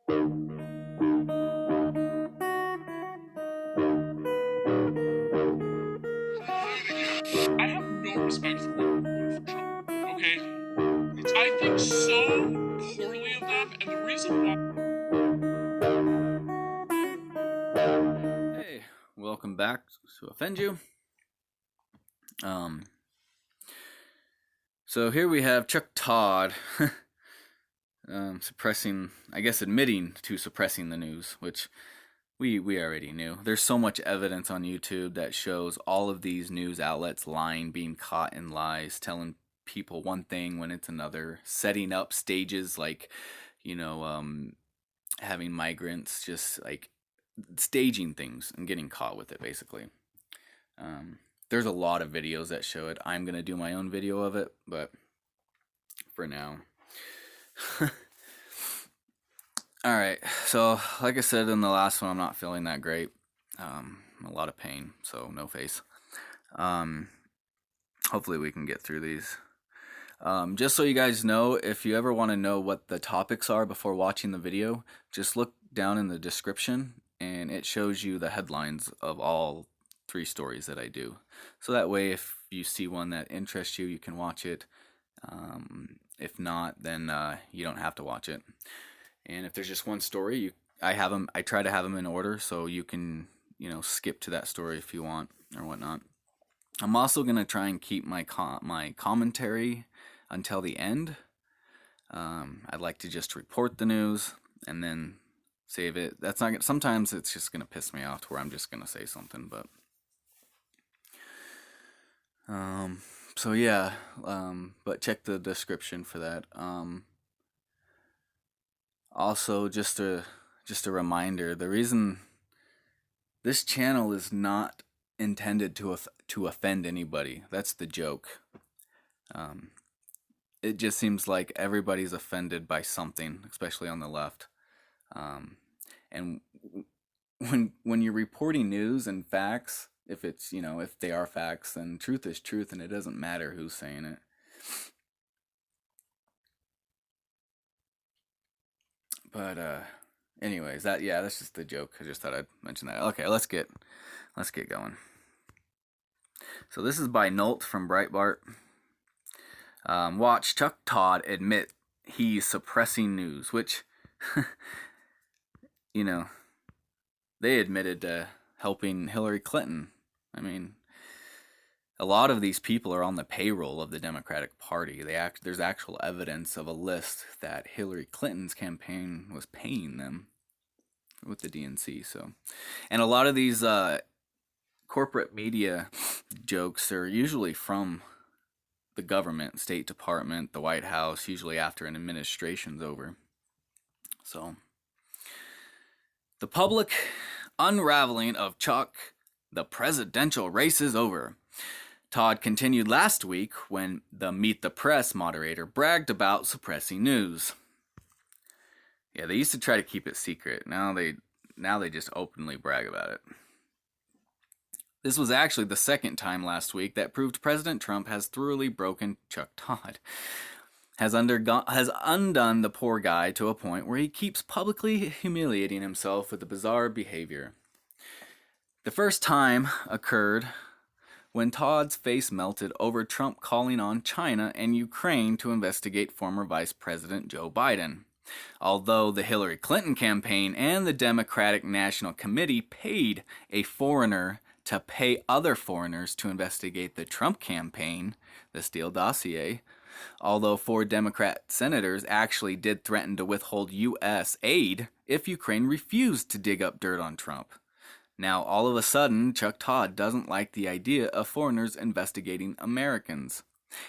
I have no respect for women who voted for Trump. Okay, I think so poorly of them, and the reason why. Hey, welcome back to Offend You. So here we have Chuck Todd suppressing, I guess, admitting to suppressing the news, which we already knew. There's so much evidence on YouTube that shows all of these news outlets lying, being caught in lies, telling people one thing when it's another, setting up stages like, having migrants just like staging things and getting caught with it, basically. There's a lot of videos that show it. I'm going to do my own video of it, but for now. Alright, so like I said in the last one, I'm not feeling that great. I'm a lot of pain, so no face. Hopefully we can get through these. Just so you guys know, if you ever want to know what the topics are before watching the video, just look down in the description and it shows you the headlines of all 3 stories that I do. So that way, if you see one that interests you, you can watch it. If not, then you don't have to watch it. And if there's just one story, I try to have them in order so you can, skip to that story if you want or whatnot. I'm also gonna try and keep my commentary until the end. I'd like to just report the news and then save it. That's not. Sometimes it's just gonna piss me off to where I'm just gonna say something, but. So yeah, but check the description for that. Also, just a reminder: the reason this channel is not intended to offend anybody. That's the joke. It just seems like everybody's offended by something, especially on the left. And when you're reporting news and facts, if it's if they are facts, then truth is truth, and it doesn't matter who's saying it. But anyways, that's just the joke. I just thought I'd mention that. Okay, let's get going. So this is by Nolt from Breitbart. Watch Chuck Todd admit he's suppressing news, which they admitted to helping Hillary Clinton. I mean, a lot of these people are on the payroll of the Democratic Party. There's actual evidence of a list that Hillary Clinton's campaign was paying them with the DNC. So, and a lot of these corporate media jokes are usually from the government, State Department, the White House, usually after an administration's over. So, the public unraveling of Chuck, the presidential race is over. Todd continued last week when the Meet the Press moderator bragged about suppressing news. Yeah, they used to try to keep it secret. Now they just openly brag about it. This was actually the second time last week that proved President Trump has thoroughly broken Chuck Todd. Has undone the poor guy to a point where he keeps publicly humiliating himself with the bizarre behavior. The first time occurred when Todd's face melted over Trump calling on China and Ukraine to investigate former Vice President Joe Biden. Although the Hillary Clinton campaign and the Democratic National Committee paid a foreigner to pay other foreigners to investigate the Trump campaign, the Steele dossier, although 4 Democrat senators actually did threaten to withhold U.S. aid if Ukraine refused to dig up dirt on Trump. Now, all of a sudden, Chuck Todd doesn't like the idea of foreigners investigating Americans.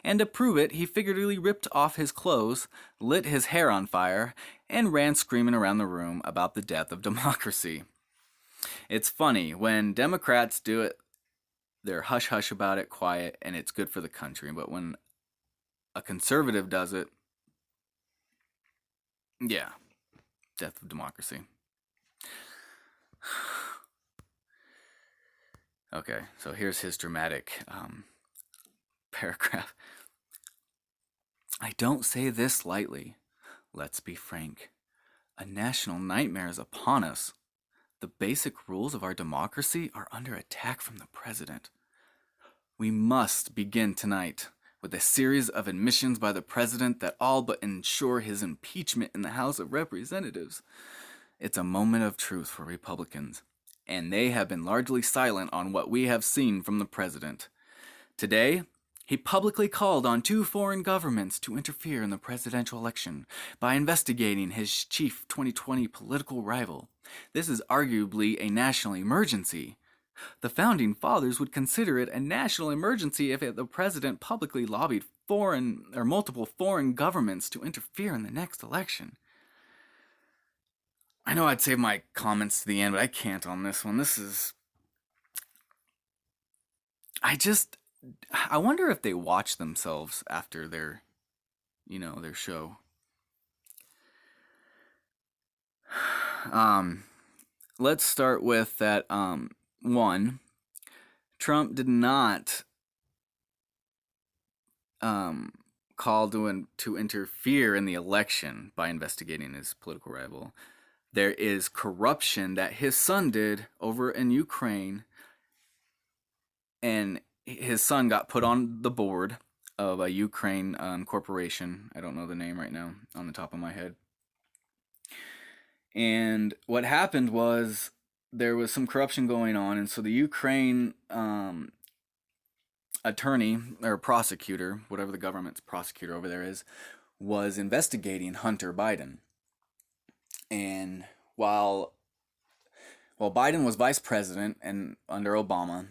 And to prove it, he figuratively ripped off his clothes, lit his hair on fire, and ran screaming around the room about the death of democracy. It's funny, when Democrats do it, they're hush-hush about it, quiet, and it's good for the country. But when a conservative does it, yeah, death of democracy. Okay, so here's his dramatic paragraph. I don't say this lightly. Let's be frank. A national nightmare is upon us. The basic rules of our democracy are under attack from the president. We must begin tonight with a series of admissions by the president that all but ensure his impeachment in the House of Representatives. It's a moment of truth for Republicans, and they have been largely silent on what we have seen from the president. Today, he publicly called on 2 foreign governments to interfere in the presidential election by investigating his chief 2020 political rival. This is arguably a national emergency. The founding fathers would consider it a national emergency if the president publicly lobbied multiple foreign governments to interfere in the next election. I know I'd save my comments to the end, but I can't on this one. I wonder if they watch themselves after their show. Let's start with that. One, Trump did not call to interfere in the election by investigating his political rival. There is corruption that his son did over in Ukraine, and his son got put on the board of a Ukraine corporation. I don't know the name right now on the top of my head. And what happened was there was some corruption going on, and so the Ukraine attorney or prosecutor, whatever the government's prosecutor over there is, was investigating Hunter Biden. And while Biden was vice president and under Obama,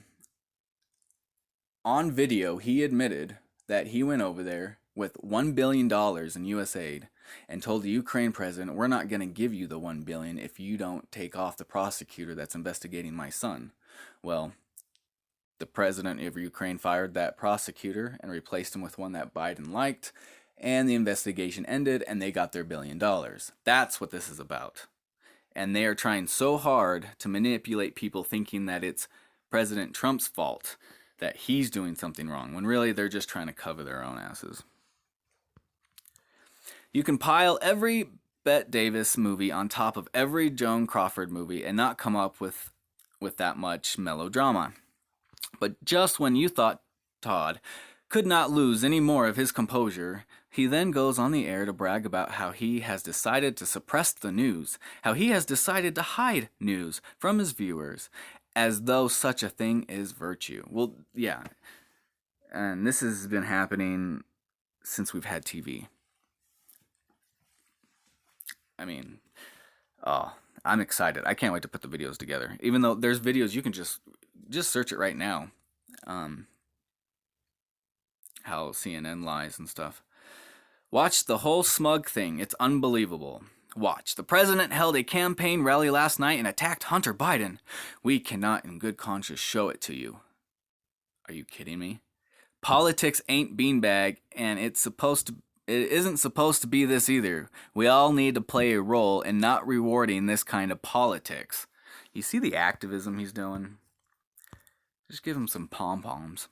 on video he admitted that he went over there with $1 billion in U.S. aid and told the Ukraine president, we're not going to give you the $1 billion if you don't take off the prosecutor that's investigating my son. Well, the president of Ukraine fired that prosecutor and replaced him with one that Biden liked, and the investigation ended and they got their $1 billion. That's what this is about. And they are trying so hard to manipulate people thinking that it's President Trump's fault, that he's doing something wrong, when really they're just trying to cover their own asses. You can pile every Bette Davis movie on top of every Joan Crawford movie and not come up with that much melodrama. But just when you thought Todd could not lose any more of his composure, he then goes on the air to brag about how he has decided to suppress the news, how he has decided to hide news from his viewers, as though such a thing is virtue. Well, yeah, and this has been happening since we've had TV. I mean, I'm excited. I can't wait to put the videos together. Even though there's videos, you can just search it right now. How CNN lies and stuff. Watch the whole smug thing. It's unbelievable. Watch. The president held a campaign rally last night and attacked Hunter Biden. We cannot in good conscience show it to you. Are you kidding me? Politics ain't beanbag, and it isn't supposed to be this either. We all need to play a role in not rewarding this kind of politics. You see the activism he's doing? Just give him some pom-poms.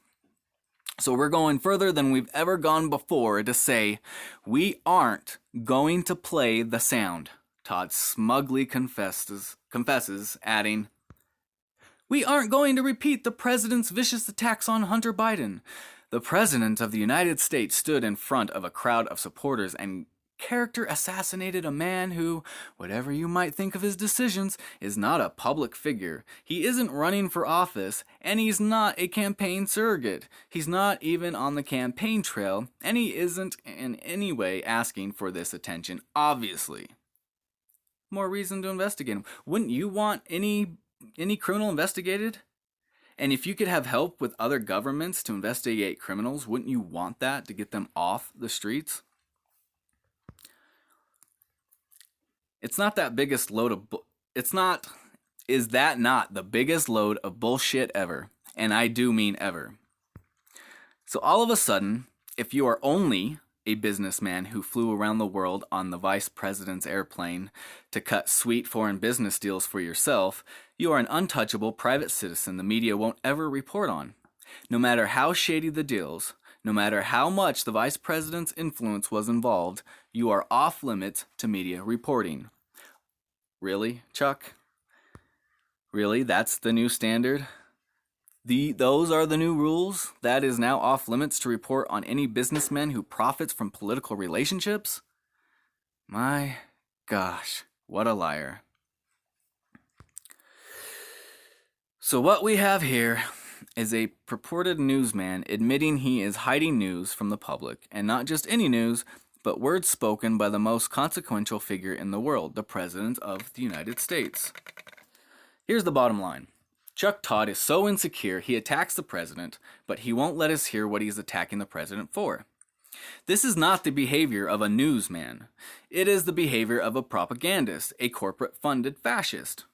So we're going further than we've ever gone before to say, we aren't going to play the sound. Todd smugly confesses, adding, we aren't going to repeat the president's vicious attacks on Hunter Biden. The president of the United States stood in front of a crowd of supporters and character assassinated a man who, whatever you might think of his decisions, is not a public figure. He isn't running for office, and he's not a campaign surrogate. He's not even on the campaign trail, and he isn't in any way asking for this attention, obviously. More reason to investigate him. Wouldn't you want any criminal investigated? And if you could have help with other governments to investigate criminals, wouldn't you want that to get them off the streets? It's not that biggest load of is that not the biggest load of bullshit ever? And I do mean ever. So all of a sudden, if you are only a businessman who flew around the world on the vice president's airplane to cut sweet foreign business deals for yourself, you are an untouchable private citizen the media won't ever report on. No matter how shady the deals, no matter how much the vice president's influence was involved, you are off limits to media reporting. Really, Chuck? Really? That's the new standard? Those are the new rules? That is now off limits to report on any businessman who profits from political relationships? My gosh, what a liar. So what we have here is a purported newsman admitting he is hiding news from the public, and not just any news, but words spoken by the most consequential figure in the world, the President of the United States. Here's the bottom line. Chuck Todd is so insecure he attacks the president, but he won't let us hear what he's attacking the president for. This is not the behavior of a newsman. It is the behavior of a propagandist, a corporate-funded fascist.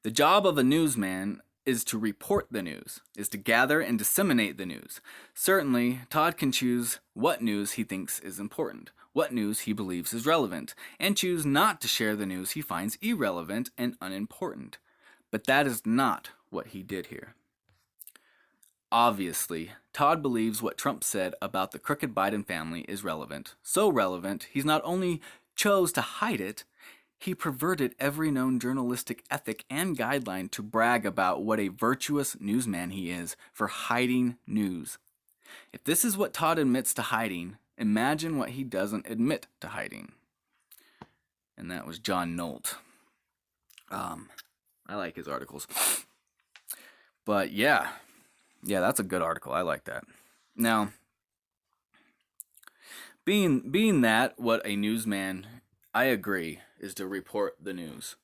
The job of a newsman is to report the news, is to gather and disseminate the news. Certainly, Todd can choose what news he thinks is important, what news he believes is relevant, and choose not to share the news he finds irrelevant and unimportant. But that is not what he did here. Obviously, Todd believes what Trump said about the crooked Biden family is relevant. So relevant, he's not only chose to hide it, he perverted every known journalistic ethic and guideline to brag about what a virtuous newsman he is for hiding news. If this is what Todd admits to hiding, imagine what he doesn't admit to hiding. And that was John Nolt. I like his articles. But yeah, that's a good article. I like that. Now, being that what a newsman, I agree, is to report the news.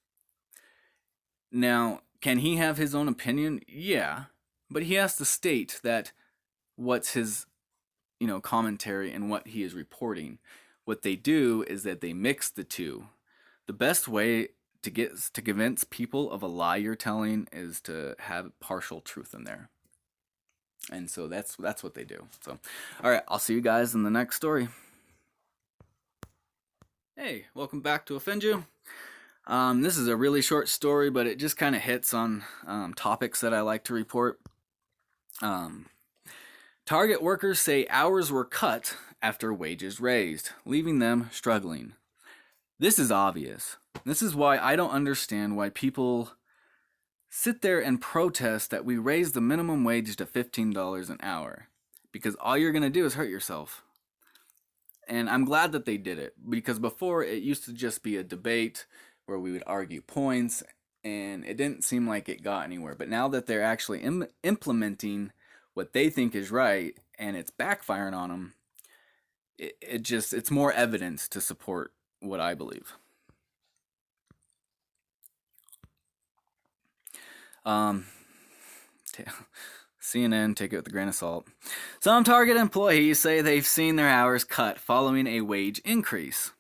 Now, can he have his own opinion? Yeah, but he has to state that what's his, commentary and what he is reporting. What they do is that they mix the two. The best way to convince people of a lie you're telling is to have partial truth in there. And so that's what they do. So, all right, I'll see you guys in the next story. Hey, welcome back to Offend You. This is a really short story, but it just kind of hits on topics that I like to report. Target workers say hours were cut after wages raised, leaving them struggling. This is obvious. This is why I don't understand why people sit there and protest that we raise the minimum wage to $15 an hour. Because all you're going to do is hurt yourself. And I'm glad that they did it, because before it used to just be a debate where we would argue points, and it didn't seem like it got anywhere. But now that they're actually implementing what they think is right, and it's backfiring on them, it's more evidence to support what I believe. CNN, take it with a grain of salt. Some Target employees say they've seen their hours cut following a wage increase.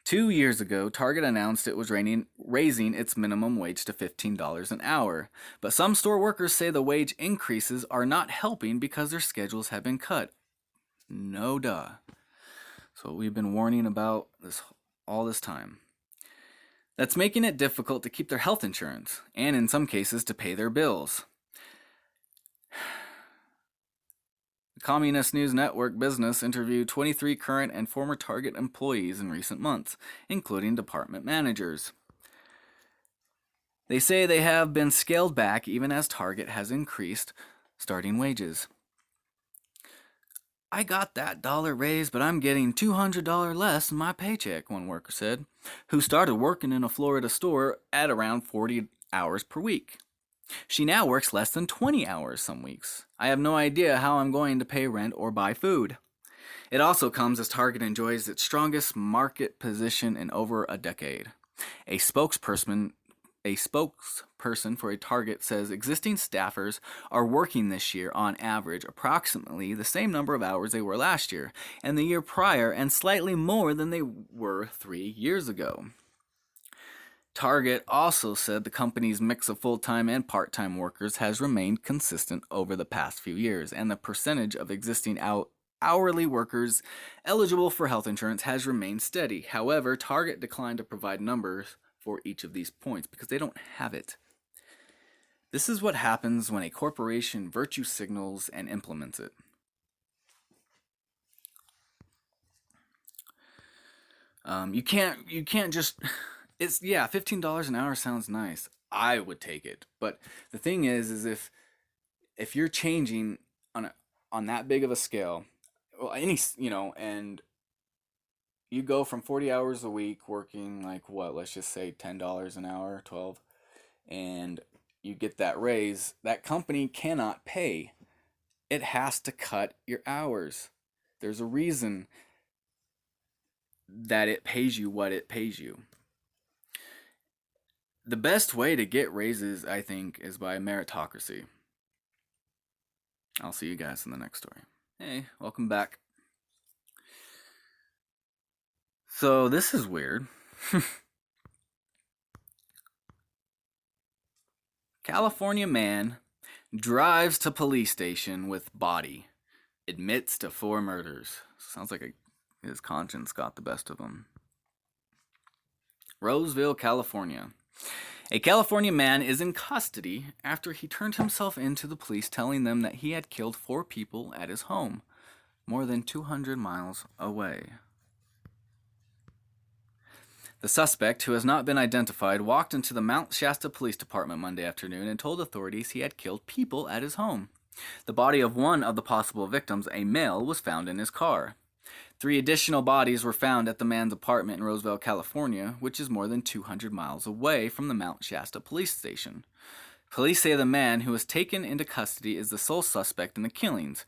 2 years ago, Target announced it was raising its minimum wage to $15 an hour. But some store workers say the wage increases are not helping because their schedules have been cut. No duh. So we've been warning about this all this time. That's making it difficult to keep their health insurance, and in some cases to pay their bills. The Communist News Network Business interviewed 23 current and former Target employees in recent months, including department managers. They say they have been scaled back even as Target has increased starting wages. I got that dollar raise, but I'm getting $200 less in my paycheck, one worker said, who started working in a Florida store at around 40 hours per week. She now works less than 20 hours some weeks. I have no idea how I'm going to pay rent or buy food. It also comes as Target enjoys its strongest market position in over a decade. A spokesperson for a Target says existing staffers are working this year on average approximately the same number of hours they were last year and the year prior, and slightly more than they were 3 years ago. Target also said the company's mix of full-time and part-time workers has remained consistent over the past few years, and the percentage of existing hourly workers eligible for health insurance has remained steady. However, Target declined to provide numbers for each of these points because they don't have it. This is what happens when a corporation virtue signals and implements it. You can't just it's yeah, $15 an hour sounds nice. I would take it. But the thing is if you're changing on that big of a scale, well, and you go from 40 hours a week working like what, let's just say $10 an hour, 12, and you get that raise, that company cannot pay. It has to cut your hours. There's a reason that it pays you what it pays you. The best way to get raises, I think, is by meritocracy. I'll see you guys in the next story. Hey, welcome back. So this is weird. California man drives to police station with body, admits to 4 murders. Sounds like his conscience got the best of him. Roseville, California. A California man is in custody after he turned himself in to the police, telling them that he had killed 4 people at his home, more than 200 miles away. The suspect, who has not been identified, walked into the Mount Shasta Police Department Monday afternoon and told authorities he had killed people at his home. The body of one of the possible victims, a male, was found in his car. 3 additional bodies were found at the man's apartment in Roseville, California, which is more than 200 miles away from the Mount Shasta police station. Police say the man who was taken into custody is the sole suspect in the killings.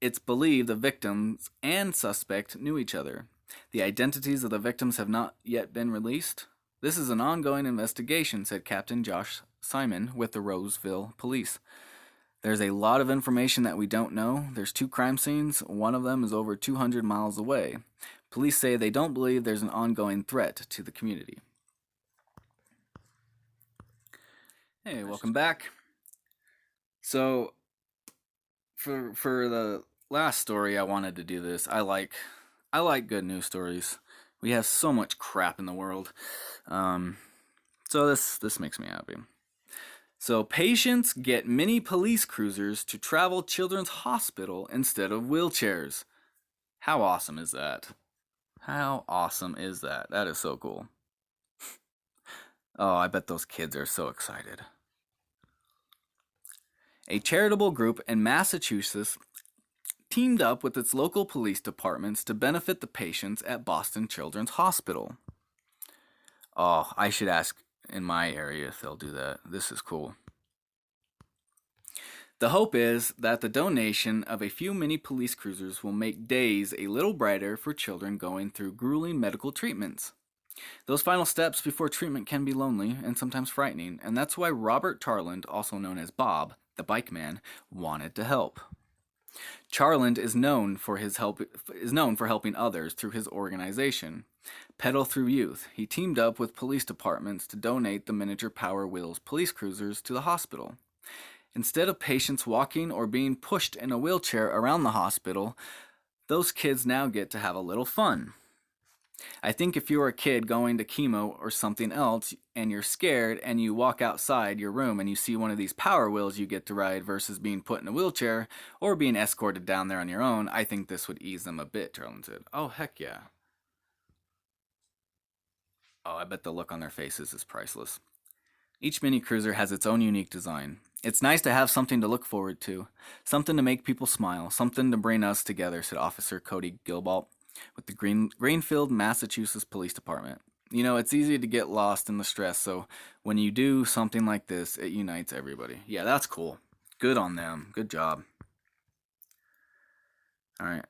It's believed the victims and suspect knew each other. The identities of the victims have not yet been released. This is an ongoing investigation, said Captain Josh Simon with the Roseville Police. There's a lot of information that we don't know. There's 2 crime scenes. One of them is over 200 miles away. Police say they don't believe there's an ongoing threat to the community. Hey, welcome back. So, for the last story, I wanted to do this. I like good news stories. We have so much crap in the world. So this makes me happy. So patients get mini police cruisers to travel children's hospital instead of wheelchairs. How awesome is that? How awesome is that? That is so cool. Oh, I bet those kids are so excited. A charitable group in Massachusetts teamed up with its local police departments to benefit the patients at Boston Children's Hospital. Oh, I should ask in my area if they'll do that. This is cool. The hope is that the donation of a few mini police cruisers will make days a little brighter for children going through grueling medical treatments. Those final steps before treatment can be lonely and sometimes frightening, and that's why Robert Charland, also known as Bob, the bike man, wanted to help. Charland is known for helping others through his organization, Pedal Through Youth. He teamed up with police departments to donate the miniature Power Wheels police cruisers to the hospital. Instead of patients walking or being pushed in a wheelchair around the hospital, those kids now get to have a little fun. I think if you're a kid going to chemo or something else and you're scared and you walk outside your room and you see one of these Power Wheels you get to ride versus being put in a wheelchair or being escorted down there on your own, I think this would ease them a bit, Charlton said. Oh, heck yeah. Oh, I bet the look on their faces is priceless. Each mini cruiser has its own unique design. It's nice to have something to look forward to, something to make people smile, something to bring us together, said Officer Cody Gilbalt with the Greenfield, Massachusetts Police Department. You know, it's easy to get lost in the stress, so when you do something like this, it unites everybody. Yeah, that's cool. Good on them. Good job. Alright.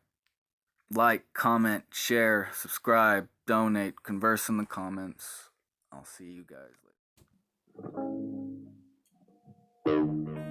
Like, comment, share, subscribe, donate, converse in the comments. I'll see you guys later.